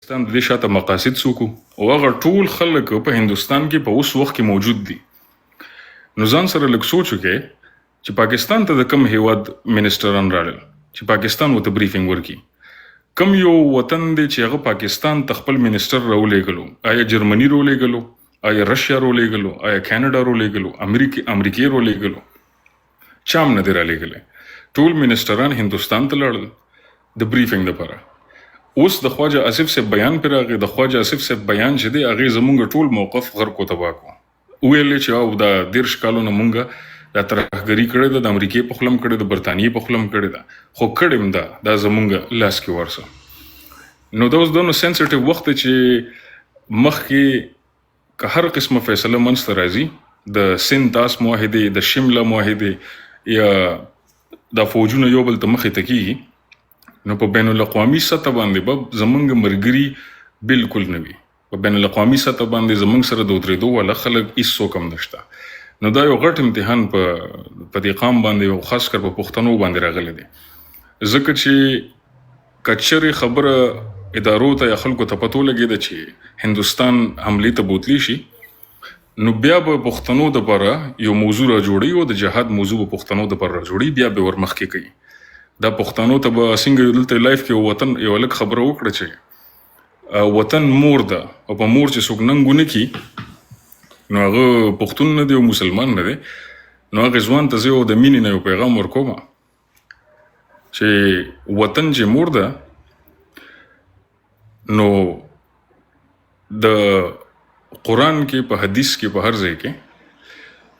پاکستان د دې شاته مقاصد څوک او هغه ټول خلک په هندستان کې په اوس وخت کې موجود دي. نو ځان سره لږ سوچ وکړئ چې پاکستان ته د کوم هیواد منسټران راغلل چې پاکستان ورته بریفینګ ورکړي. کوم یو وطن دی چې هغه پاکستان ته خپل منسټر راولېږلو؟ آیا جرمني راولېږلو؟ آیا رشیا راولېږلو؟ آیا کاناډا راولېږلو؟ امریکې راولېږلو؟ چا هم نه دی رالیږلی. ټول منسټران هندوستان ته لاړل د بریفینګ لپاره. اوس د خواجه آصف صاحب بیان پر راغی. د خواجه آصف صاحب بیان چې دی هغې زمونږ ټول موقف غرق و تباه کړو. ویل یې چې او دا 13 کالونه مونږ دا ترهګري کړې ده، د امریکې په خوله هم کړې ده، برطانیې په خوله هم کړې ده، خو کړې هم دا زمونږ لاس کې ورسه. نو دا اوس دونه سینسټیو وخت دی چې مخکې که هر قسمه فیصله منځته راځي، د سند تاس معاهدې، د شمله معاهدې یا دا فوجونه یو بل ته مخې ته کېږي، نو په بین الاقوامي سطح باندې به زمونږ ملګري بالکل نه وي. په بین الاقوامي سطح باندې زمونږ سره د ودرېدو والا خلک هېڅوک هم نشته. نو دا یو غټ امتحان په دې قام باندې او خاص کر په پښتنو باندې راغلی دی، ځکه چې که چېرې خبره ادارو ته یا خلکو ته پتو لګېده چې هندوستان حملې ته بوتلی شي، نو بیا به پښتنو دپاره یو موضوع را جوړوي او د جهاد موضوع به پښتنو دپاره را جوړوي، بیا به ورمخکې کوي. دا پښتنو ته به څنګه دلته لایف کې وطن یو لږ خبره وکړه چې وطن مور ده او په مور چې څوک ننګ ونه کړي نو هغه پښتون نه دی او مسلمان نه دی. نو هغې ځوان ته زه یو د مینې نه یو پیغام ورکوم چې وطن چې مور ده نو د قرآن کې په حدیث کې په هر ځای کې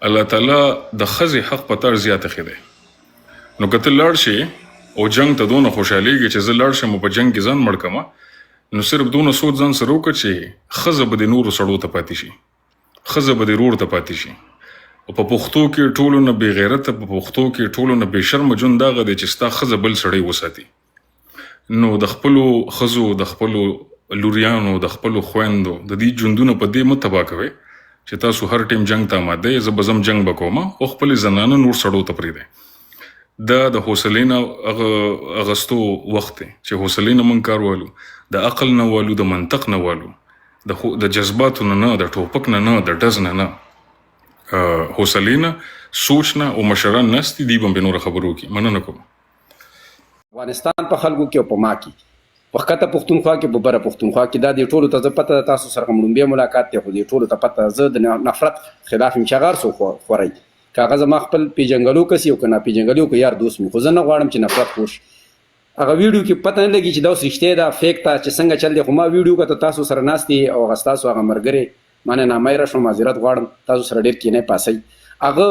الله تعالی د ښځې حق په تا زیات ایښی دی. نو که ته لاړ شې او جنگ ته دونه خوشحالیږي چې زه لاړ شم او په جنگ کې ځان مړ کړمه، نو صرف دونه سوچ ځان سره وکړه چې ښځه به د نورو سړو ته پاتې شي، ښځه به د رور ته پاتې شي. او په پښتو کې ټولو نه بې غیرته، په پښتو کې ټولو نه بې شرمه ژوند دغه دی چې ستا ښځه بل سړی وساتي. نو د خپلو ښځو، د خپلو لوریانو، د خپلو خویندو د دې ژوندونه په دې مه تباه کوئ چې تاسو هر ټیم جنگ ته آماده یې، زه به ځم جنگ به کوم او خپلې زنانه نور سړو ته پرېږدئ. دا د حوصلې نه اغستو وخت دی چې حوصلې نه موږ کار والو، د عقل نه والو، د منطق نه والو، د جذباتو نه، د ټوپک نه، د ډز نه، حوصلې نه، سوچ نه او مشران ناست دي، دوی به هم نوره خبرو وکړي. مننه کوم. افغانستان په خلکو کې او په ما کې، په ښکته پښتونخوا کې، په بره پښتونخوا کې، دا دې ټولو ته زه پته ده، تاسو سره لومبی ملاقات دی، خو دې ټولو ته پته زه د نفرت خلاف یم چې هغه هر څوک خوری، که هغه زما خپل پیژنګلو کس یو که ناپیژنګلو که یار دوست مې، خو زه نه غواړم چې نفرت خور شي. هغه ویډیو کې پته نه لګي چې دا اوس رښتیا ده فیک ده چې څنګه چل دی، خو ما ویډیو کته تاسو سره ناست دي او هغه ستاسو هغه ملګرې ما نه نامه یې راشم، معذرت غواړم، تاسو سره ډېر کینی پاسئ. هغه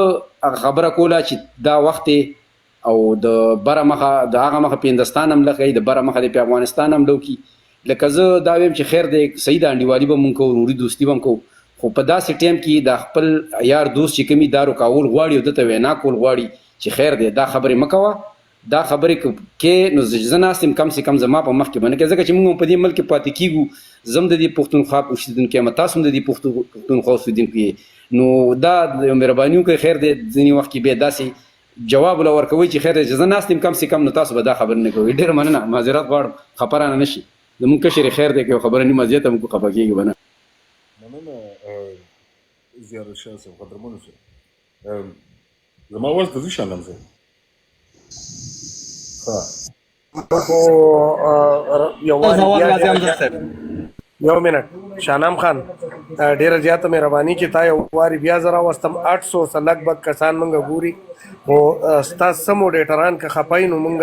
خبره کوله چې دا وخت او د بره مخه د هغه مخه په هندوستان حمله کوي، د بره مخه د په افغانستان حمله وکړي. لکه زه دا ویم چې خیر دی، صحیح ده، انډیوالي به مونږ کوو، وروري دوستي به هم کوو، خو په داسې ټایم کې د خپل یار دوست چې کومي دا رکاول غواړي او دته وینا کول غواړي چې خیر دی دا خبرې مه کوه، دا خبرې کې نو زه ناست یم کم سے کم زما په مخ کې به نه کوې، ځکه چې موږ په دې ملک کې پاتې کېږو، زه هم د دې پښتونخوا اوسېدونکی یم، تاسو هم د دې پښتونخوا اوسېدونکي یې. نو دا یو مهرباني وکړئ، خیر دی ځینې وخت کې بیا داسې جواب ولا ورکوئ چې خیر دی چې زه ناست یم کم سے کم، نو تاسو به دا خبرې نه کوئ. ډېره مننه، معذرت غواړم، خفه رانه نه شي. زموږ کشر خیر دی که یو خبره نیمه زیاته موږ خفه کېږي به نه. مننه زیارت شاه صاحب، قدرمنو صاحب، زما اواز ته زه شانم صاحب؟ یو منټ شاهنام خان، ډېره زیاته مهرباني چې تا یو وارې بیا زه راوستم. 800 څه لږ کسان موږ ګوري، خو ستا څه موډیټران که خفه نو موږ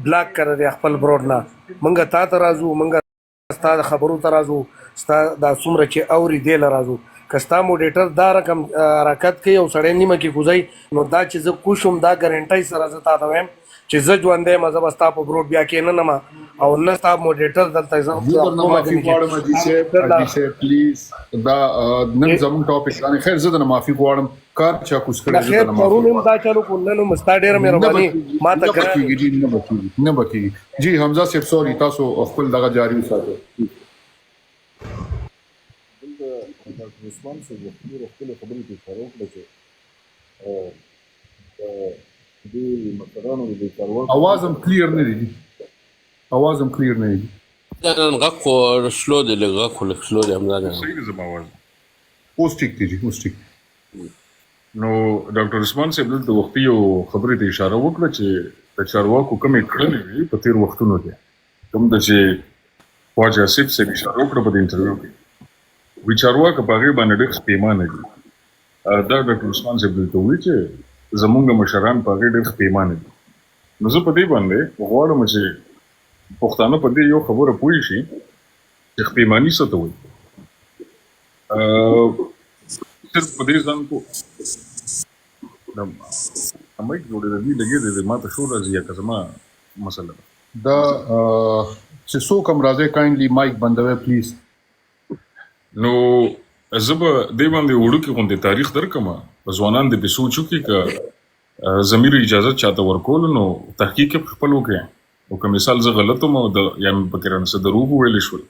بلاک کړی دی خپل بروډ نه. موږ تا ته راځو، موږ ستا د خبرو ته راځو، ستا دا څومره چې اوري دې له راځو. که ستا موډیټر دا رقم حرکت کوي او سړی نیمه کې کوزوي، نو دا چې زه کوش وم دا ګارنټۍ سره زه تا ته وایم چې زه ژوندی یم، زه به ستا په بروډ بیا کېننم او نه ستا موډیټر دلته درنه معافي غواړم حاجي صاحب پلیز، دا نن زموږ ټاپک باندې خیر زه درنه معافي غواړم، کار چا کوس کړی زه درنه معافي پرون هم دا چالو کړ، نن هم ستا ډېره مهرباني ما ته کړې. نه به کېږي جی حمزه صاحب، سوري تاسو خپل دغه جاري وساتئ. ډاکټر عثمان صاحب خپل خبرې ته اشاره وکړه چې د مشرانو د کاروان اواز هم کلیر نه دی، اواز هم کلیر نه دی. نن غږ خو سلو دی لږ غږ خو لږ سلو دی همدا نه صحیح دی زما आवाज اوس ټیک دی جی اوس ټیک نو ډاکټر عثمان صاحب دلته وختي یو خبرې ته اشاره وکړه چې د چارواکو کومې کړنې وي په تېر وختونو کې کوم د چې خواجه آصف صاحب اشاره وکړه په دې انټرویو کې وی چارواکه په هغې باندې ډېر خپېمانه دي دا ډاکټر عثمان صاحب دلته وایي چې زمونږ مشران په هغې ډېر خپېمانه دي نو زه په دې باندې غواړم چې پښتانه په دې یو خبره پوه شي چې خپېماني څه ته وایي صرف په دې ځان کو مایک جوړېدلي لګېدی دی ما ته شور راځي یا که زما مسله ده دا چې څوک هم راځي کایندلی مایک بندوي پلیز نو زه به دې باندې وړوکې غوندې تاریخ درکړم په ځوانان دې پې سوچ وکړي که ضمیر اجازت چاته ورکولو نو تحقیق یې خپل وکړي او که مثال زه غلط وم او یا مې پکې رانه څه دروغ وویلی شول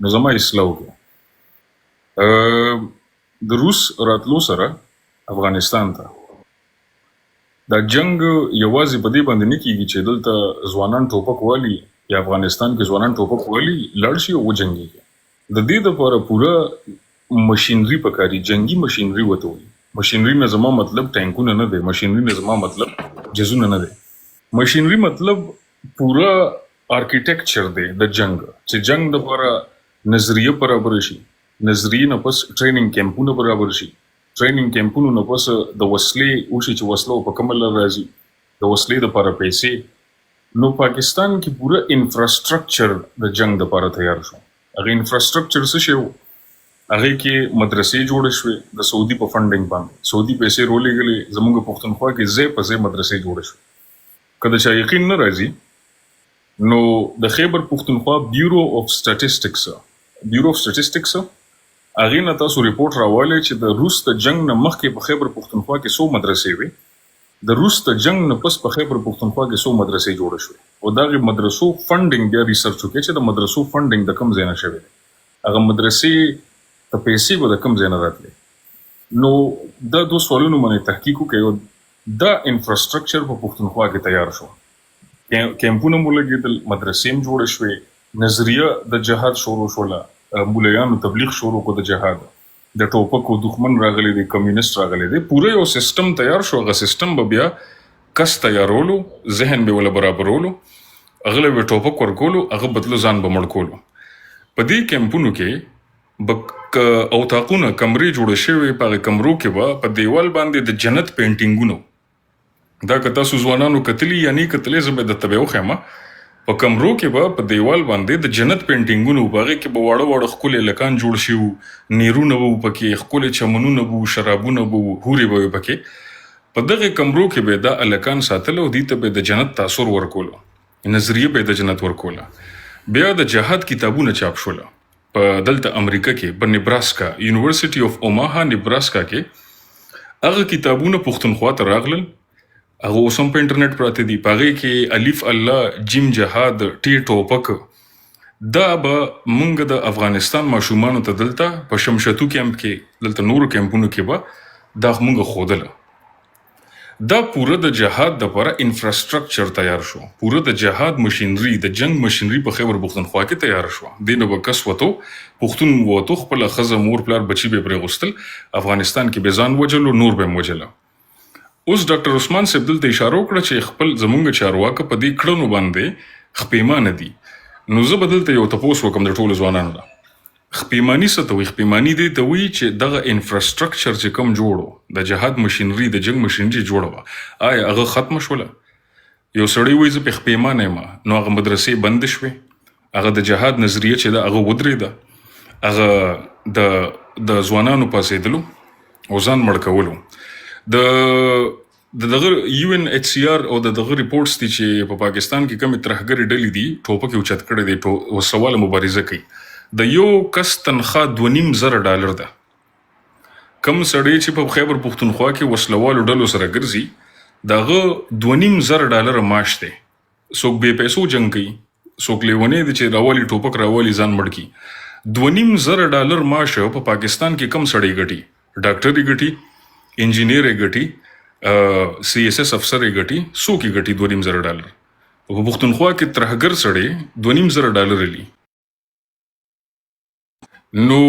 نو زما اصلاح وکړو د روس راتلو سره افغانستان ته دا جنگ یوازې په دې باندې نه کېږي چې دلته ځوانان ټوپک والي یا افغانستان کې ځوانان ټوپک والي لاړ شي او وجنګېږي د دې دپاره پوره مشینري پکاري جنگي مشینري ورته وایي مشینري نه زما مطلب ټینکونه نه دی مشینري نه زما مطلب جزونه نه دی مشینري مطلب پوره آرکیټیکچر دی د جنگ چې جنگ دپاره نظریه برابر شي نظریې نه پس ټریننګ کیمپونه برابر شي ټریننګ کیمپونو نه پس د وسلې وشي چې وسله په کومه لار راځي د وسلې دپاره پیسې نو پاکستان کې پوره انفراسټرکچر د جنگ دپاره تیار شو هغه انفراسټرکچر څه شی و هغې کې مدرسې جوړې شوې د سعودي په فنډینګ باندې سعودي پیسې رولېږلې زموږ پښتونخوا کې ځای په ځای مدرسې جوړې شوې که د چا یقین نه راځي نو د خیبر پښتونخوا بیورو اف سټیټسټکس هغې نه تاسو ریپورټ راوالی چې د روس د جنگ نه مخکې په خیبر پښتونخوا کې څو مدرسې وې د روس د جنگ نه پس په خیبر پښتونخوا کې څو مدرسې جوړې شوې او د هغې مدرسو فنډینګ بیا ریسرچ وکړي چې د مدرسو فنډینګ د کوم ځای نه شوی دی هغه مدرسې ته پیسې به د کوم ځای نه راتلې نو دا دوه سوالونو باندې تحقیق وکړئ او دا انفراسټرکچر په پښتونخوا کې تیار شو کیمپونه مو لګېدل مدرسې هم جوړې شوې نظریه د جهاد شروع شوله مولیانو تبلیغ شروع کو د جهاد د ټوپکو دښمن راغلی دی کمیونست راغلی دی پوره یو سیستم تیار شو هغه سیستم به بیا کس تیارولو ذهن به ولا برابرولو هغه به ټوپک ورکولو هغه بدلو ځان به مړ کولو په دې کیمپونو کې اوتاقونه کمرې جوړې شوې په هغه کمرو کې به په دیوال باندې د جنت پینټینګونو دا که تاسو ځوانانو کتلي یا نه کتلي زه به درته به وښیم په کمرو کې به په دیوال باندې د جنت پینټینګونو په هغې کې به واړه واړه ښکلې لکان جوړ شي وو نیرونه به وو پکې ښکلې چمنونه به وو شرابونه به وو هورې به وې پکې په دغې کمرو کې به دا هلکان ساتل او دوی ته به د جنت تاثر ورکولو نظریه به د جنت ورکوله بیا د جهاد کتابونه چاپ شوله په دلته امریکا کې په نیبراسکا یونیورسټي اف اوماها نیبراسکا کې هغه کتابونه پښتونخوا ته راغلل هغه اوس هم په انټرنیټ پراته دي په هغې کې الف الله جیم جهاد ټی ټوپک دا به موږ د افغانستان ماشومانو ته دلته په شمشتو کیمپ کې دلته نورو کیمپونو کې به دا موږ ښودله دا پوره د جهاد دپاره انفراسټرکچر تیار شو پوره د جهاد مشینري د جنگ مشینري په خیبر پښتونخوا کې تیار شو دې نه به کس وتو پښتون وتو خپله ښځه مور پلار بچي به پرې غوښتل افغانستان کې به ځان وجلو نور به هم وجله اوس ډاکټر عثمان صاحب دلته اشاره وکړه چې خپل زمونږ چارواکه په دې کړنو باندې خپېمانه دي نو زه به دلته یو تپوس وکړم د ټولو ځوانانو نه خپېماني څه ته وایي خپېماني دې ته وایي چې دغه انفراسټرکچر چې کوم جوړو د جهاد مشینري د جنګ مشینري جوړه وه آیا هغه ختمه شوله یو سړی وایي زه پې خپېمانه یم نو هغه مدرسې بندې شوې هغه د جهاد نظریه چې ده هغه ودرېده هغه د ځوانانو پاڅېدلو او ځان مړ کولو دغه UNHCR او دغه ریپورټس دي چې په پاکستان کې کومې ترهګرې ډلې دي ټوپک یې اوچت کړی دی وسواله مبارزه کوي د یو کس تنخوا $2,500 ده کم سړی چې په خیبر پښتونخوا کې وسلوالو ډلو سره ګرځي دغه $2,500 معاش دی څوک بې پیسو جنګ کوي څوک لیونی دی چې راولي ټوپک راولي ځان مړ کړي $2,500 معاش په پاکستان کې کم سړی ګټي ډاکټر یې ګټي انجینیر یې ګټي CSS افسر یې ګټي څوک یې ګټي $2,500 په پښتونخوا کې ترهګر سړی $2,500 لي نو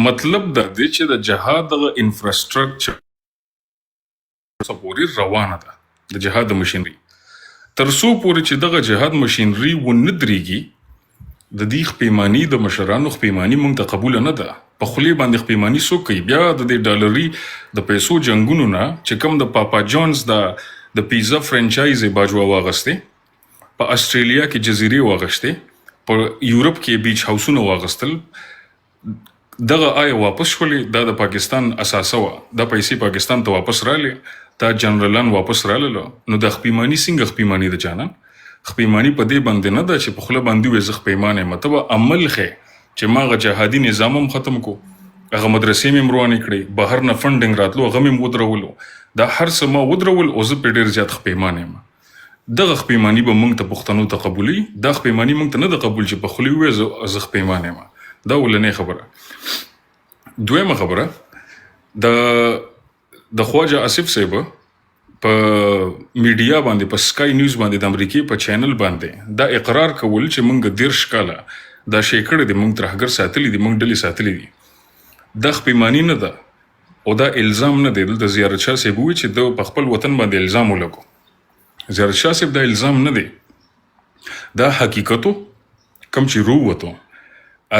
مطلب دا دی چې د جهاد دغه انفراستراکچر پورې روانه ده د جهاد د مشینري تر څو پورې چې دغه جهاد مشینري ونه درېږي د دې خپېماني د مشرانو خپېماني موږ ته قبوله نه ده. په خولې باندې خپېماني څوک کوي؟ بیا د دې ډالري د پیسو جنګونو نه چې کوم د پاپا جونز د پیزا فرانچایز یې باجوه واغستې، په استرالیا کې جزیرې واغشتې، په یورپ کې بیچ هاوسونه واغستل، دغه آیا واپس شولې؟ دا د پاکستان اساسه وه، دا پیسې پاکستان ته واپس رالې، دا جنرالان واپس رالله. نو د خپېماني څنګه خپېماني ده جانان؟ خپېماني په دې باندې نه ده چې په خوله باندې وې زه خپېمان یم، ته به عمل ښیې چې ما هغه جهادي نظام هم ختم کو، هغه مدرسې مې روانې کړې، بهر نه فنډنګ راتلو هغه مې ودرولو، دا هر څه ما ودرول او زه پرې ډېر زیات خپېمان یم. دغه خپېماني به موږ ته پښتنو ته قبولي؟ دا خپېماني موږ ته نه ده قبول چې په خولې ووایې زه خپېمان یم. دا اولنۍ خبره. دویمه خبره، د خواجه آصف صاحب په میډیا باندې، په سکای نیوز باندې، د امریکې په چینل باندې دا اقرار کول چې موږ 13 کاله دا شی کړی دی، موږ ترهګر ساتلی دي، موږ ډلې ساتلی دي، دا خپېماني نه ده او دا الزام نه دی. دلته زیارت شاه صاحب ووایي چې د په خپل وطن باندې الزام ولګو. زیارت شاه صاحب دا الزام نه دی، دا حقیقتو کم چې رووتو،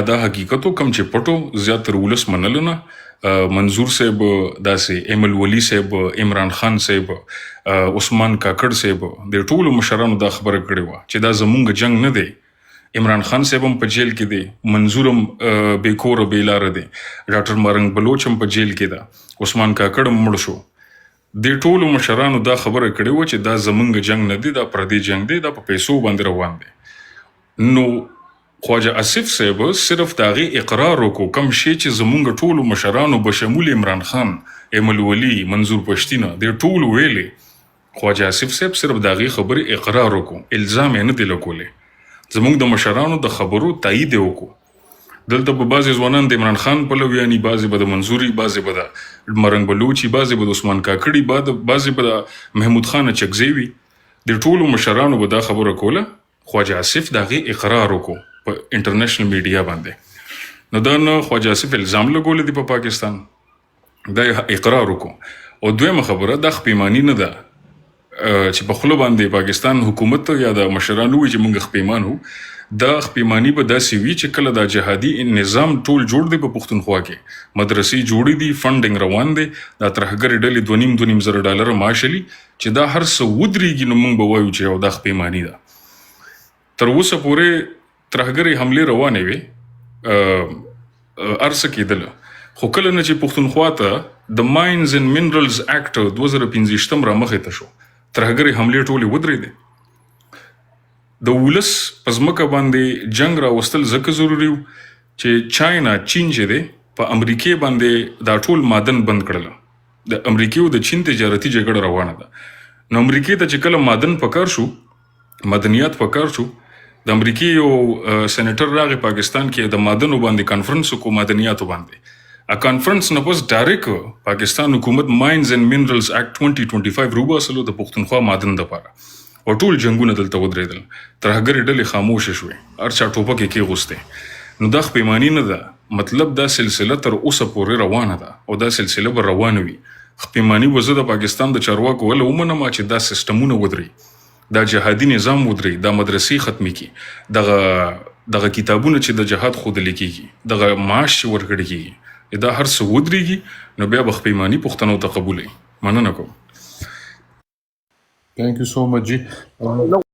دا حقیقتو کم چې پټو زیاتره ولس منلو نه. منظور صاحب داسې، ایمل ولی صاحب، عمران خان صاحب، عثمان کاکړ صاحب، د ټولو مشرانو دا خبره کړې وه چې دا زمونږ جنگ نه دی. عمران خان صاحب هم په جیل کې دی، منظور هم بې کوره بې لاره دی، ډاکټر مارنګ بلوچ هم په جیل کې ده، عثمان کاکړ هم مړ شو. د ټولو مشرانو دا خبره کړې وه چې دا زمونږ جنگ نه دی، دا پردی جنگ دی، دا په پیسو باندې روان دی. نو خواجه آصف صاحب صرف د هغې اقرار وکړو، کم شی چې زمونږ ټولو مشرانو بشمول عمران خان، ایمل ولی، منظور پښتینه، د ټولو ویلې، خواجه آصف صاحب صرف د هغې خبرې اقرار وکړو، الزام یې نه دی لګولی. زمونږ د مشرانو د خبرو تایید یې وکړو. دلته به بعضې ځوانان د عمران خان پلویاني، بعضې به د منظوري، بعضې به د مرنګ بلوچي، بعضې به د عثمان کاکړي، بعضې به د محمود خان چکزی وي. د ټولو مشرانو به دا خبره کوله، خواجه آصف د هغې اقرار وکړو په انټرنیشنل میډیا باندې. نو دا نه خواجه آصف الزام لګولی دی په پاکستان، دا اقرار وکړو. او دویمه خبره، دا خپېماني نه ده چې په خوله باندې پاکستان حکومت یا د مشرانو وي چې موږ خپېمان وو. دا خپېماني به داسې وي چې کله دا جهادي نظام ټول جوړ دی په پښتونخوا کې، مدرسې جوړې دي، فنډنګ روان دی، دا ترهګرې ډلې $2.5 معاش لي، چې دا هر څه ودرېږي نو موږ به وایو چې دا خپېماني ده. تر اوسه پورې ترهګرې حملې روانې وې، هر څه کېدله، خو کله نه چې پښتونخوا ته د ماینز اینډ منرلز اکټ 2015 رامخې ته شو، ترهګرې حملې ټولې ودرېدې. د ولس په ځمکه باندې جنګ راوستل ځکه ضروري و چې چاینا، چین چې دی، په امریکې باندې دا ټول معدن بند کړله. د امریکې او د چین تجارتي جګړه روانه ده. نو امریکې ته چې کله معدن پکار شو، معدنیات پکار شو، د امریکې یو سینیټر راغی پاکستان کې، د معدنو باندې کانفرنس وکړو، معدنیاتو باندې. کانفرنس نه پس ډایرکټ پاکستان حکومت ماینز اینډ منرلز اکټ 2025 روباسلو د پښتونخوا معدن دپاره، او ټول جنګونه دلته ودرېدل، ترهګرې ډلې خاموشه شوې، هر چا ټوپک یې کېغوستې. نو دا خپېماني نه ده، مطلب دا سلسله تر اوسه پورې روانه ده او دا سلسله به روانه وي. خپېماني به زه د پاکستان د چارواکو وله ومنم چې دا سیسټمونه ودرېږي، دا جهادي نظام ودرېږي، دا مدرسې ختمې کړي، دغه کتابونه چې د جهاد ښودلې کېږي، دغه معاش چې ورکړی کېږي، دا هر څه ودرېږي، نو بیا به خپېماني پښتنو ته قبولوي. مننه کوم. Thank you so much, Ji.